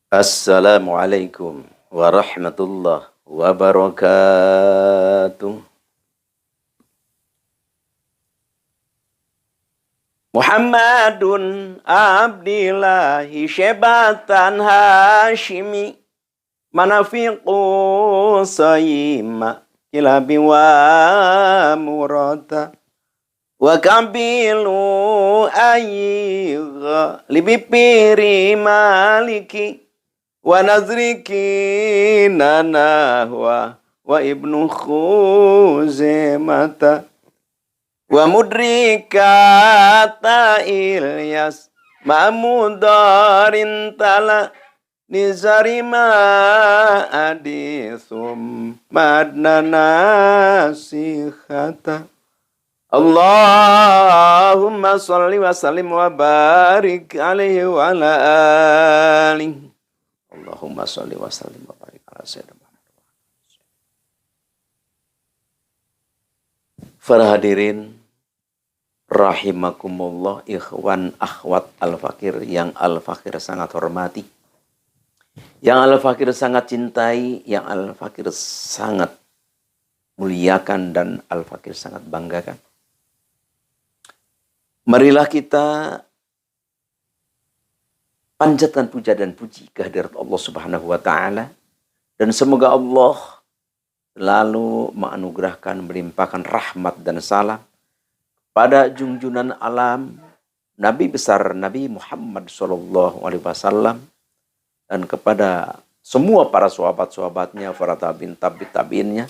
Assalamualaikum warahmatullahi wabarakatuh. Muhammadun abdillahi syebatan hashimi manafiqu sayima kilabi wa murata wa kabilu ayigha libipiri maliki wa nazriki nanahwa wa ibnu khuzemata wa mudrikata Ilyas ma'mudarin tala nizarima adithum madna nasihata Allahumma salli wa sallim wa barik alaihi wa ala alihi Allahumma salli wa sallim wa barik ala sayyidina para hadirin rahimakumullah, ikhwan akhwat al-fakir yang al-fakir sangat hormati, yang al-fakir sangat cintai, yang al-fakir sangat muliakan dan al-fakir sangat banggakan. Marilah kita panjatkan puja dan puji kehadirat Allah Subhanahu wa ta'ala, dan semoga Allah selalu menganugerahkan, melimpahkan rahmat dan salam pada junjunan alam Nabi besar Nabi Muhammad SAW, dan kepada semua para sahabat-sahabatnya, para tabi'innya,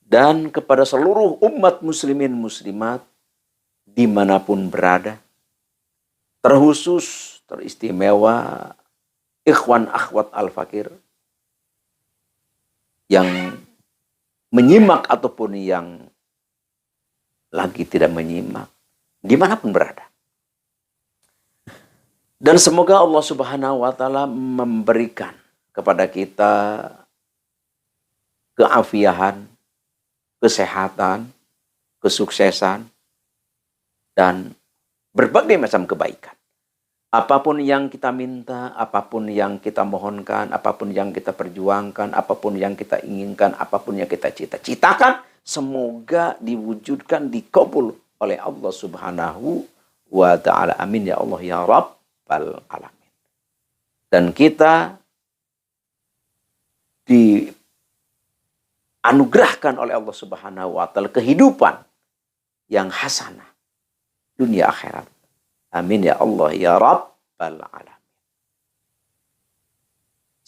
dan kepada seluruh umat muslimin muslimat dimanapun berada, terkhusus teristimewa ikhwan akhwat al-fakir yang menyimak ataupun yang lagi tidak menyimak, dimanapun berada. Dan semoga Allah Subhanahu wa ta'ala memberikan kepada kita keafiahan, kesehatan, kesuksesan, dan berbagai macam kebaikan. Apapun yang kita minta, apapun yang kita mohonkan, apapun yang kita perjuangkan, apapun yang kita inginkan, apapun yang kita cita-citakan, semoga diwujudkan, dikabul oleh Allah Subhanahu wa ta'ala. Amin ya Allah ya Rabbal alamin. Dan kita dianugerahkan oleh Allah Subhanahu wa ta'ala kehidupan yang hasanah dunia akhirat. Amin ya Allah ya Rabbal alamin.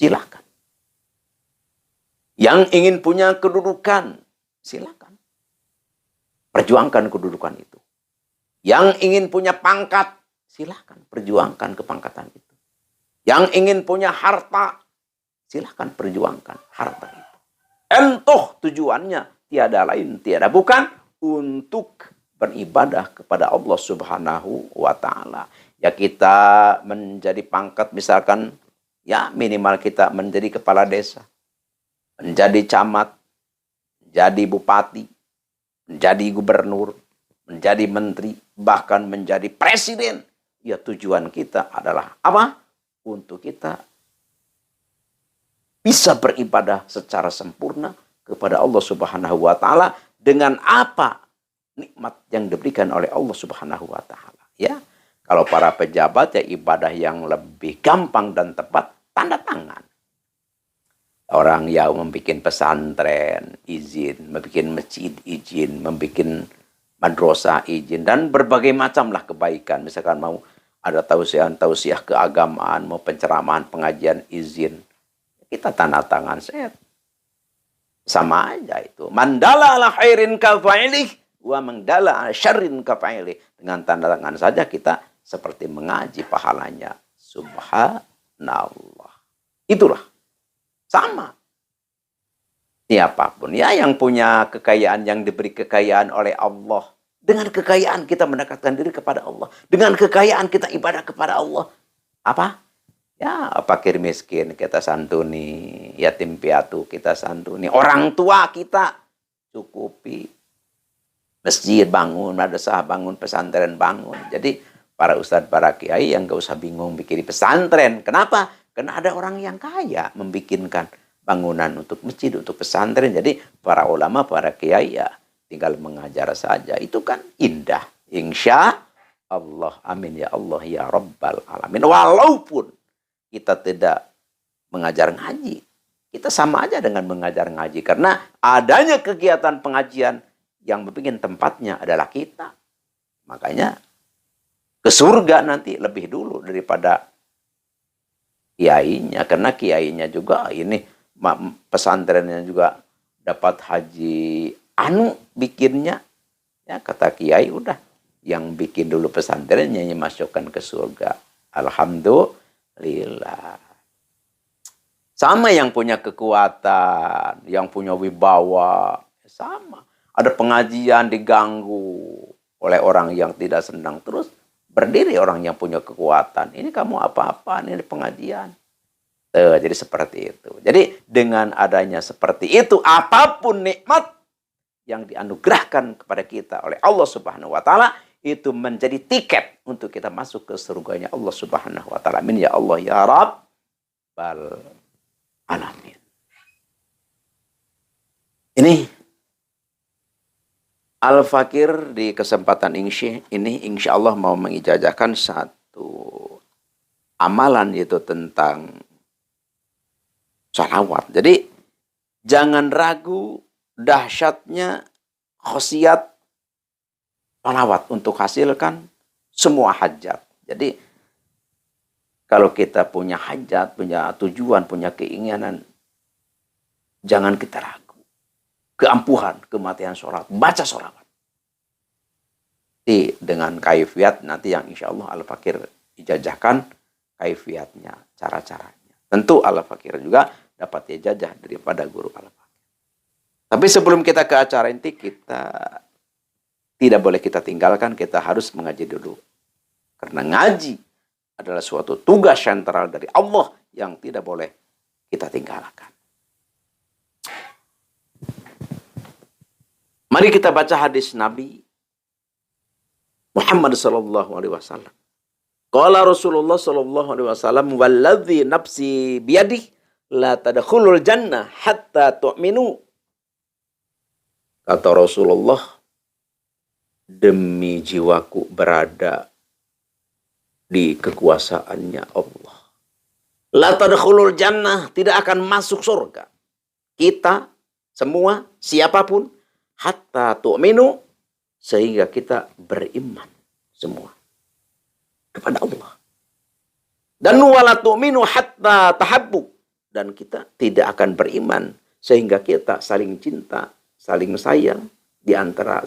Silakan. Yang ingin punya kedudukan, silakan. Perjuangkan kedudukan itu. Yang ingin punya pangkat, silakan perjuangkan kepangkatan itu. Yang ingin punya harta, silakan perjuangkan harta itu. Entoh tujuannya tiada lain, tiada bukan untuk beribadah kepada Allah Subhanahu wa ta'ala. Ya kita menjadi pangkat, misalkan ya minimal kita menjadi kepala desa, menjadi camat, menjadi bupati, menjadi gubernur, menjadi menteri, bahkan menjadi presiden. Ya tujuan kita adalah apa? Untuk kita bisa beribadah secara sempurna kepada Allah Subhanahu wa ta'ala dengan apa? Nikmat yang diberikan oleh Allah Subhanahu wa ta'ala. Ya, kalau para pejabat ya ibadah yang lebih gampang dan tepat, tanda tangan. Orang yang membuat pesantren izin, membuat masjid izin, membuat madrasah izin, dan berbagai macamlah kebaikan. Misalkan mau ada tausiah keagamaan, mau penceramaan, pengajian izin, kita tanda tangan set. Sama aja itu. Mandala ala khairin kafa'ilih wa mangdala ala syarrin kafa'ilih. Dengan tanda tangan saja kita seperti mengaji pahalanya. Subhanallah. Itulah. Sama. Siapapun ya yang punya kekayaan, yang diberi kekayaan oleh Allah. Dengan kekayaan kita mendekatkan diri kepada Allah. Dengan kekayaan kita ibadah kepada Allah. Apa? Ya, fakir miskin kita santuni, yatim piatu kita santuni, orang tua kita cukupi. Masjid bangun, madrasah bangun, pesantren bangun. Jadi para ustadz, para kiai yang gak usah bingung bikin pesantren. Kenapa? Karena ada orang yang kaya membikinkan bangunan untuk masjid, untuk pesantren. Jadi para ulama, para kiai ya tinggal mengajar saja. Itu kan indah. Insya Allah. Amin ya Allah ya Rabbal Alamin. Walaupun kita tidak mengajar ngaji, kita sama aja dengan mengajar ngaji. Karena adanya kegiatan pengajian yang bikin tempatnya adalah kita. Makanya ke surga nanti lebih dulu daripada kiainya. Karena kiainya juga ini pesantrennya juga dapat haji bikinnya. Ya kata kiai udah yang bikin dulu pesantrennya yang masukkan ke surga. Alhamdulillah. Sama yang punya kekuatan, yang punya wibawa, sama. Ada pengajian diganggu oleh orang yang tidak senang, terus berdiri orang yang punya kekuatan. Ini kamu apa-apa, ini pengajian. Jadi seperti itu. Jadi dengan adanya seperti itu, apapun nikmat yang dianugerahkan kepada kita oleh Allah Subhanahu wa taala itu menjadi tiket untuk kita masuk ke surganya Allah Subhanahu wa taala. Amin ya Allah ya Rabbal Alamin. Ini Al-Fakir di kesempatan ini insya Allah mau mengijazahkan satu amalan yaitu tentang salawat. Jadi jangan ragu dahsyatnya khasiat salawat untuk hasilkan semua hajat. Jadi kalau kita punya hajat, punya tujuan, punya keinginan, jangan kita ragu. Keampuhan, kematian sholat, baca sholawat. Dengan kaifiat nanti yang insya Allah Al-Fakir ijazahkan kaifiatnya, cara-caranya. Tentu Al-Fakir juga dapat ijazah daripada guru Al-Fakir. Tapi sebelum kita ke acara inti, kita tidak boleh kita tinggalkan, kita harus mengaji dulu. Karena ngaji adalah suatu tugas sentral dari Allah yang tidak boleh kita tinggalkan. Mari kita baca hadis Nabi Muhammad sallallahu alaihi wasallam. Qala Rasulullah sallallahu alaihi wasallam, "Walladzi nafsi biyadihi la tadkhulul jannah hatta tu'minu." Kata Rasulullah, demi jiwaku berada di kekuasaannya Allah. La tadkhulul jannah, tidak akan masuk surga. Kita semua, siapapun, hatta tu'minu, sehingga kita beriman semua kepada Allah. Dan wala tu'minu hatta tahabbu, dan kita tidak akan beriman sehingga kita saling cinta, saling sayang di antara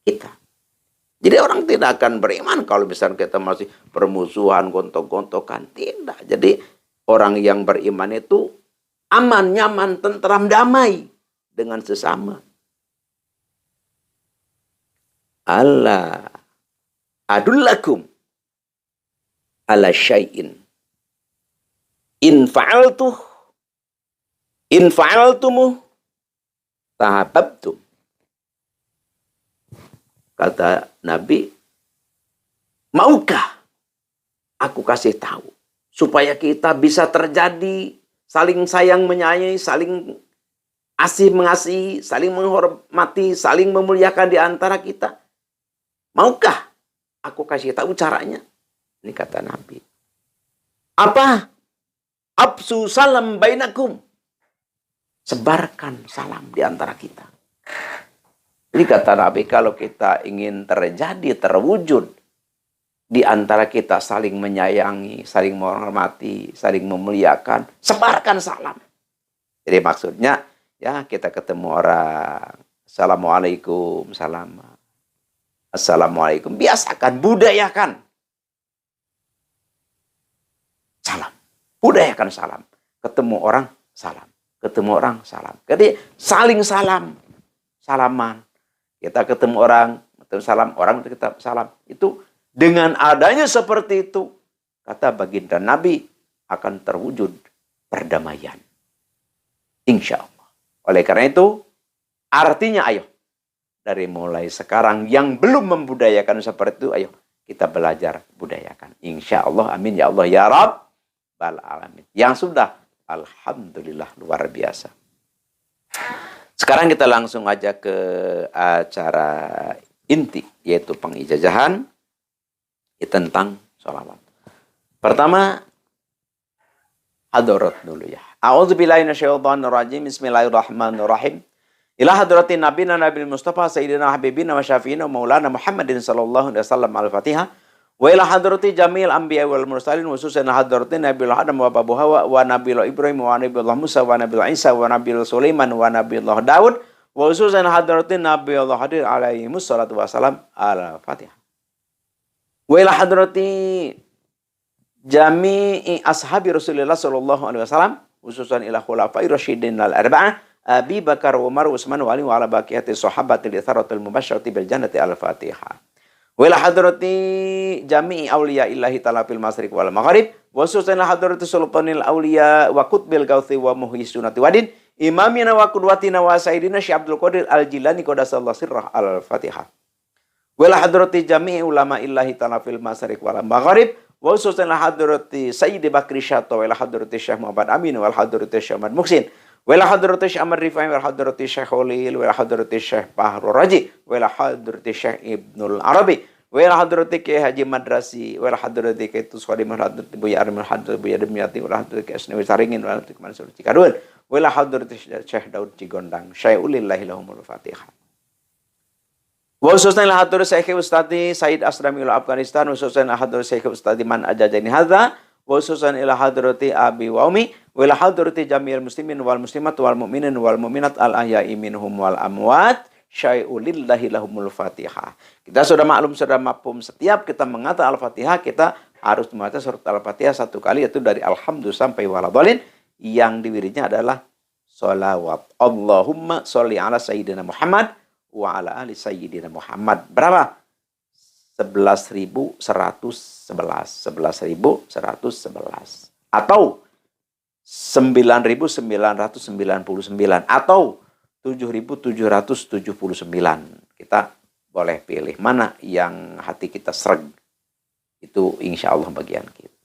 kita. Jadi orang tidak akan beriman kalau misalnya kita masih permusuhan, gontok-gontokan. Tidak. Jadi orang yang beriman itu aman, nyaman, tentram, damai dengan sesama. Allah adullakum ala syai'in in fa'altumuh tahabbtum. Kata Nabi, maukah aku kasih tahu supaya kita bisa terjadi saling sayang menyayangi, saling asih mengasihi, saling menghormati, saling memuliakan di antara kita? Maukah aku kasih tahu caranya? Ini kata Nabi. Apa? Absu salam bainakum. Sebarkan salam di antara kita. Jadi kata Nabi, kalau kita ingin terjadi, terwujud di antara kita saling menyayangi, saling menghormati, saling memuliakan, sebarkan salam. Jadi maksudnya, ya kita ketemu orang, assalamualaikum, salam. Assalamualaikum, biasakan, budayakan salam. Budayakan salam. Ketemu orang, salam. Ketemu orang, salam. Jadi saling salam, salaman. Kita ketemu orang, salam, orang kita salam. Itu dengan adanya seperti itu, kata baginda Nabi, akan terwujud perdamaian. Insya Allah. Oleh karena itu, artinya ayo, dari mulai sekarang yang belum membudayakan seperti itu, ayo kita belajar budayakan. Insya Allah, amin ya Allah ya Rabb. rabbal alamin. Yang sudah, alhamdulillah, luar biasa. Sekarang kita langsung aja ke acara inti, yaitu pengijazahan tentang sholawat. Pertama, hadarat dulu ya. A'udzubillahi minasyaitonirrajim. Bismillahirrahmanirrahim. Ila hadratin nabiyina nabil mustafa sayyidina habibina wa syafiina maulana Muhammadin sallallahu alaihi wasallam al-Fatihah. Wa ila hadrati jamil anbiya wal mursalin khususan hadratin nabil Adam wa Abu Hawa wa nabil Ibrahim wa nabil Musa wa nabil Isa wa nabil Sulaiman wa nabil Daud wa khususan hadratin nabil hadir alaihi wassalatu wassalam al-Fatihah. Wa ila hadrati jami'i ashabi Rasulullah sallallahu alaihi wasallam khususan ila khulafai rasyidin al-arba'ah Abi Bakar, Umar, Utsman, wa Ali wa ala baqiyati sahabatil itsaratul mubasysyirati bil jannati al-Fatihah. Wa ila hadrati jami'i auliya illahi ta'ala fil masyriq wal maghrib wa khususan hadrati sultanil auliya wa qutbil gauthi wa muhyi sunnati wadin imamina wa qudwatina wa sayyidina Syekh Abdul Qadir Al-Jilani qaddasallahu sirrah al-Fatihah. Wa ila hadrati jami'i ulama illahi ta'ala fil masyriq wal maghrib wa khususan hadrati Sayyidi Bakri Syato wa ila hadrati Syekh Muhammad Amin wa hadrati Syekh Muhammad Muksin wa ila hadrati Syekh Ahmad Rifai wa hadrati Syekh Khalil wa hadrati Syekh Bahrul Raji wa ila hadrati Syekh Ibnul Arabi wa ila hadrati Kiai Haji Madrasi wa ila hadrati Kiai Tusqadi wa hadrati Buya Armin hadrati Buya Demyati wa hadrati Kiai Asnawi Saringin wa hadrati Mansur Cikadun wa ila hadrati Syekh Daud Cigondang syai'ulillahi lahumul Fatihah. Wa khususan ila hadrati Syekh Ustadi Said Asrami ul Afghanistan wa khususan ila hadrati Syekh Ustadi man ajajani hadza wa khususan ila hadrati Abi wa Umi wa ila hadrati jami'il muslimin wal muslimat wal mu'minin wal mu'minat al ahya'i minhum wal amwat syai'ulillahi lahumul Fatihah. Kita sudah maklum, sudah mafhum, setiap kita mengatakan Al-Fatihah kita harus membaca surat Al-Fatihah satu kali, yaitu dari alhamdulillah sampai waladhalin. Yang diwiridnya adalah sholawat. Allahumma sholli ala sayyidina Muhammad wa ala ali sayyidina Muhammad. Berapa? 11.111. 11.111 atau 9.999 atau 7.779. Kita boleh pilih mana yang hati kita sreg. Itu insya Allah bagian kita.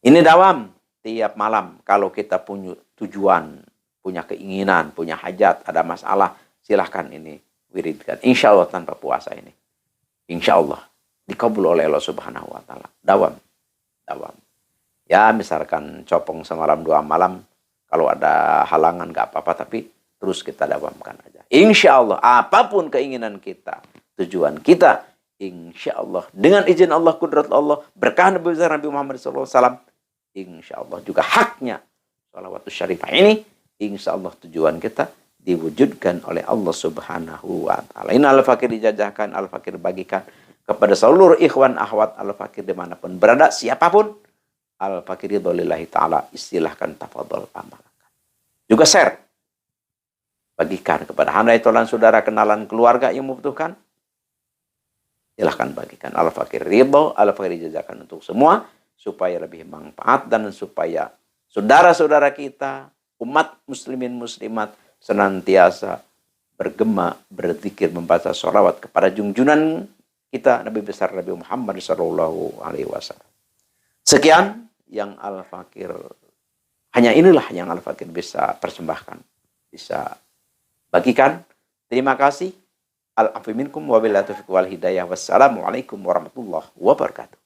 Ini dawam tiap malam. Kalau kita punya tujuan, punya keinginan, punya hajat, ada masalah, silahkan ini wiridkan. Insya Allah tanpa puasa ini. Insya Allah dikabul oleh Allah Subhanahu wa Ta'ala. Dawam. Ya, misalkan copong semalam 2 malam, kalau ada halangan nggak apa-apa, tapi terus kita dawamkan aja. Insya Allah, apapun keinginan kita, tujuan kita, insya Allah, dengan izin Allah, kudrat Allah, berkah Nabi besar Nabi Muhammad SAW, insya Allah juga haknya shalawatus syarifah ini, insya Allah tujuan kita diwujudkan oleh Allah Subhanahu wa Ta'ala. Ini al-fakir dijajahkan, al-fakir bagikan kepada seluruh ikhwan akhwat al-fakir dimanapun berada, siapapun al-fakir ridholillahi ta'ala, istilahkan tafadhol amalkan. Juga share, bagikan kepada handai tolan saudara, kenalan, keluarga yang membutuhkan, silahkan bagikan. Al-fakir ridho, al-fakir dijajakan untuk semua, supaya lebih manfaat dan supaya saudara-saudara kita, umat muslimin muslimat, senantiasa bergema, berzikir, membaca sholawat kepada junjunan kita Nabi besar Nabi Muhammad sallallahu alaihi wasallam. Sekian yang al-fakir, hanya inilah yang al-fakir bisa persembahkan, bisa bagikan. Terima kasih. Al-afu minkum wa billahi taufiq wal hidayah. Wassalamualaikum warahmatullahi wabarakatuh.